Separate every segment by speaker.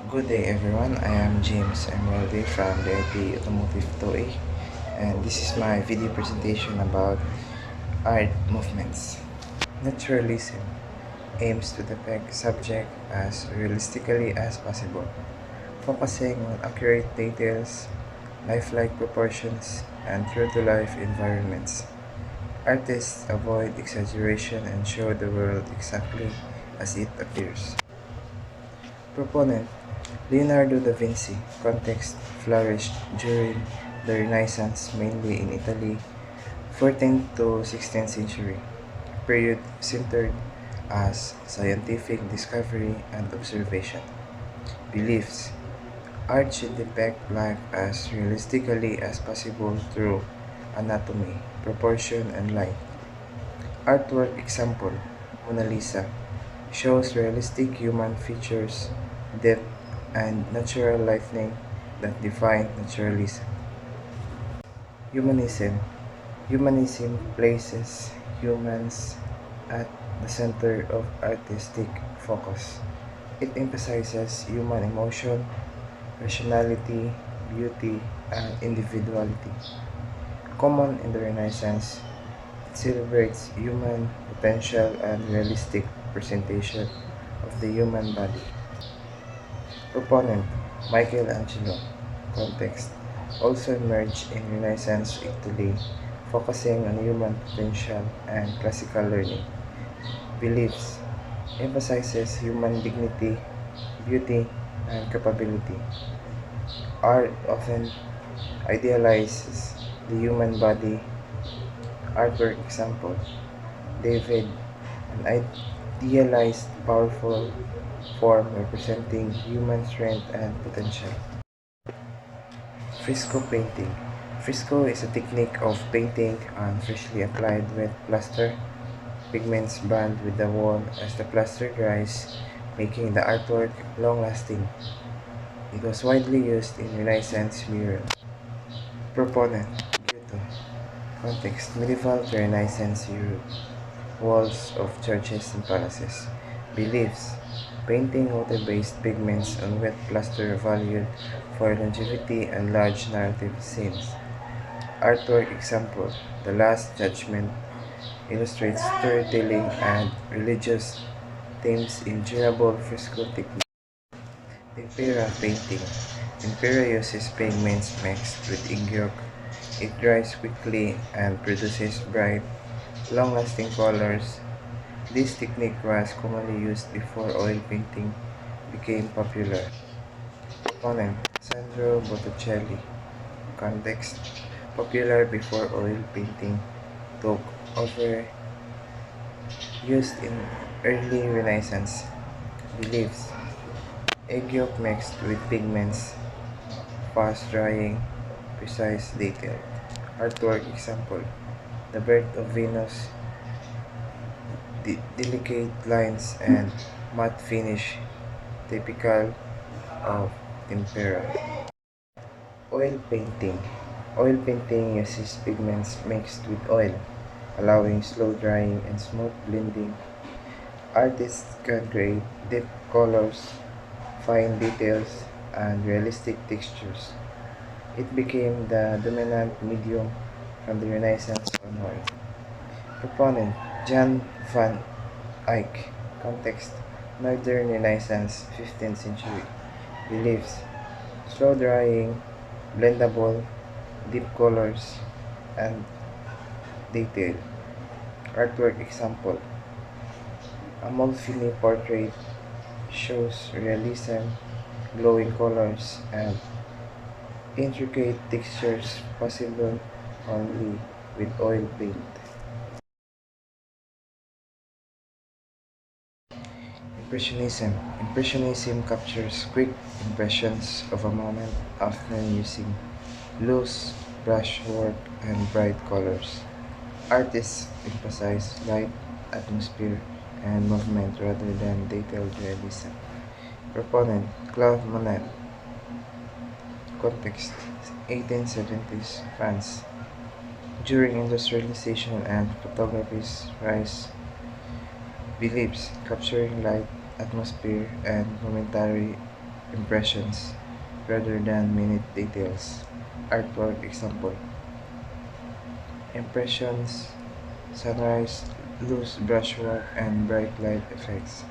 Speaker 1: Good day everyone, I am James Emeraldi from the IP Automotive TOE, and this is my video presentation about art movements. Naturalism aims to depict subject as realistically as possible, focusing on accurate details, lifelike proportions, and true-to-life environments. Artists avoid exaggeration and show the world exactly as it appears. Proponent Leonardo da Vinci context flourished during the Renaissance, mainly in Italy, 14th to 16th century, period centered as scientific discovery and observation. Beliefs Art should depict life as realistically as possible through anatomy, proportion, and light. Artwork example Mona Lisa shows realistic human features, depth, and natural lighting that define naturalism. Humanism Humanism places humans at the center of artistic focus. It emphasizes human emotion, rationality, beauty, and individuality. Common in the Renaissance, it celebrates human potential and realistic presentation of the human body. Proponent Michelangelo context also emerged in Renaissance Italy, focusing on human potential and classical learning. Beliefs emphasizes human dignity, beauty, and capability. Art often idealizes the human body. Artwork example David, an idealized powerful form representing human strength and potential. Fresco painting. Fresco is a technique of painting on freshly applied wet plaster. Pigments bond with the wall as the plaster dries, making the artwork long-lasting. It was widely used in Renaissance murals. Proponent Giotto. Context Medieval to Renaissance Europe. Walls of churches and palaces. Beliefs Painting water-based pigments on wet plaster valued for longevity and large narrative scenes. Artwork example The Last Judgment illustrates storytelling and religious themes in durable fresco technique. Tempera painting. Tempera uses pigments mixed with ink yolk. It dries quickly and produces bright, long-lasting colors. This technique was commonly used before oil painting became popular. Opponent Sandro Botticelli. Context Popular before oil painting took over, used in early Renaissance. Beliefs Egg yolk mixed with pigments, fast drying, precise detail. Artwork example The Birth of Venus, delicate lines and matte finish typical of tempera. Oil painting. Oil painting uses pigments mixed with oil, allowing slow drying and smooth blending. Artists can create deep colors, fine details, and realistic textures. It became the dominant medium from the Renaissance onward. Proponent Jan van Eyck. Context Northern Renaissance, 15th century. Beliefs Slow drying, blendable, deep colors, and detail. Artwork example Amalfini portrait shows realism, glowing colors, and intricate textures possible only with oil paint. Impressionism. Impressionism captures quick impressions of a moment, often using loose brushwork and bright colors. Artists emphasize light, atmosphere, and movement rather than detailed realism. Proponent Claude Monet. Context 1870s France. During industrialization and photography's rise, beliefs capturing light, atmosphere, and momentary impressions rather than minute details. Artwork example. Impressions, sunrise, loose brushwork, and bright light effects.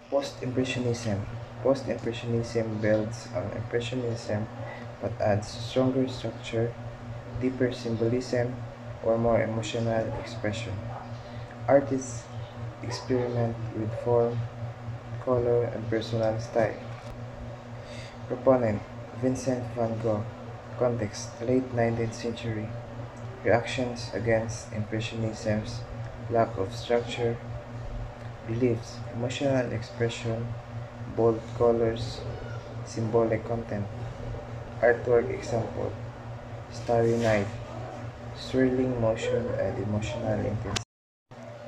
Speaker 1: Post-Impressionism. Post-Impressionism builds on Impressionism but adds stronger structure, deeper symbolism, or more emotional expression. Artists experiment with form, color, and personal style. Proponent Vincent van Gogh. Context late 19th century. Reactions against Impressionism's lack of structure. Beliefs emotional expression, bold colors, symbolic content. Artwork example Starry Night, swirling motion and emotional intensity.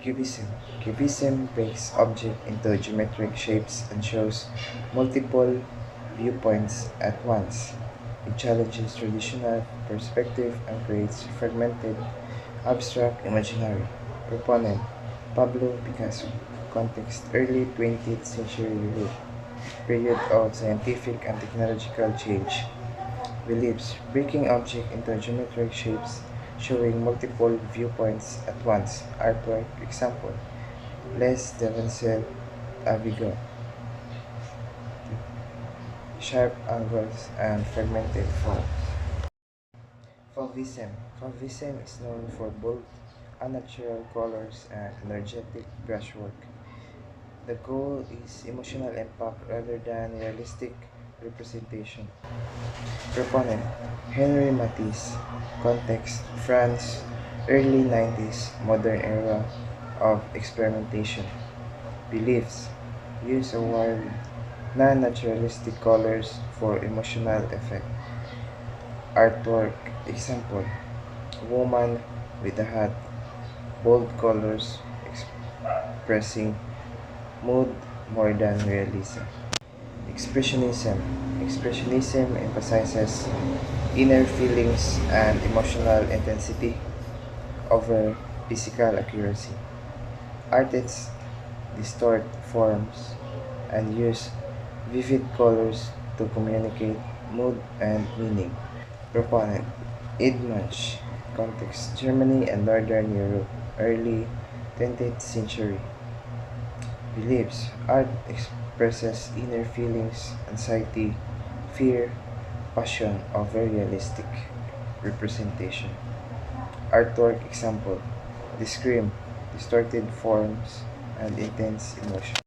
Speaker 1: Cubism. Cubism breaks object into geometric shapes and shows multiple viewpoints at once. It challenges traditional perspective and creates fragmented, abstract imaginary. Proponent Pablo Picasso. Context early 20th century Europe. Period of scientific and technological change. Beliefs breaking object into geometric shapes, showing multiple viewpoints at once. Artwork example Les Devancel Avigo. Sharp angles and fragmented forms. Fauvism. Fauvism is known for bold, unnatural colors and energetic brushwork. The goal is emotional impact rather than realistic representation. Proponent Henri Matisse. Context France, early 90s, modern era of experimentation. Beliefs use of wild, non naturalistic colors for emotional effect. Artwork example Woman with a hat, bold colors expressing mood more than realism. Expressionism. Expressionism emphasizes inner feelings and emotional intensity over physical accuracy. Artists distort forms and use vivid colors to communicate mood and meaning. Proponent Idmunch. Context Germany and Northern Europe, early 20th century. Beliefs art expresses inner feelings, anxiety, fear, passion over realistic representation. Artwork example The Scream, distorted forms and intense emotion.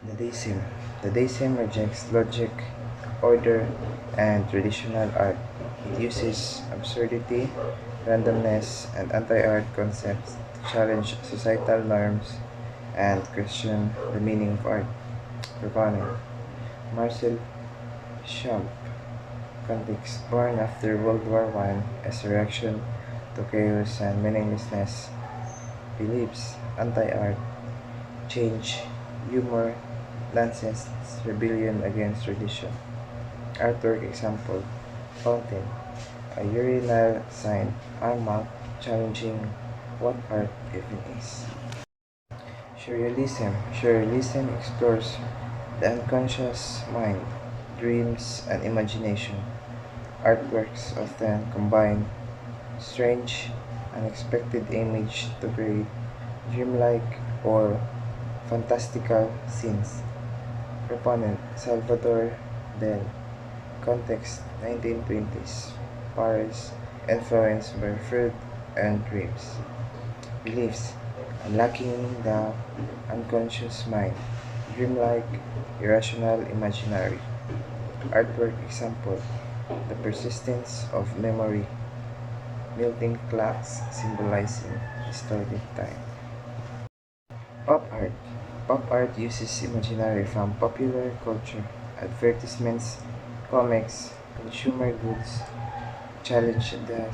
Speaker 1: Dadaism. Dadaism rejects logic, order, and traditional art. It uses absurdity, randomness, and anti-art concepts to challenge societal norms and question the meaning of art. Proponent Marcel Champ. Context born after World War I as a reaction to chaos and meaninglessness. Beliefs anti-art, change, humor, nonsense, rebellion against tradition. Artwork example Fountain, a urinal sign, armouth challenging what art even is. Surrealism. Surrealism explores the unconscious mind, dreams, and imagination. Artworks often combine strange, unexpected image to create dreamlike or fantastical scenes. Proponent Salvador Dali. Context 1920s. Paris, influenced by fruit and grapes. Beliefs unlocking the unconscious mind, dreamlike, irrational imaginary. Artwork example The persistence of memory, melting clocks symbolizing distorted time. Pop art. Pop art uses imaginary from popular culture, advertisements, comics, consumer goods, challenge the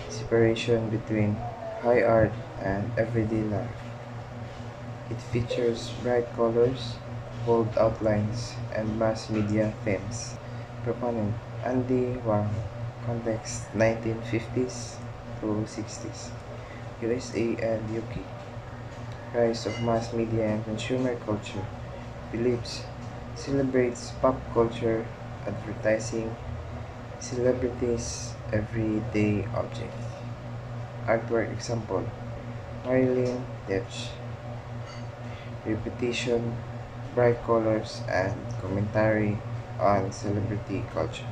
Speaker 1: separation between high art and everyday life. It features bright colors, bold outlines, and mass media themes. Proponent Andy Warhol. Context 1950s to 60s. USA and UK. Rise of mass media and consumer culture. Beliefs celebrates pop culture, advertising, celebrities, everyday objects. Artwork example Marilyn Desch, repetition, bright colors, and commentary on celebrity culture.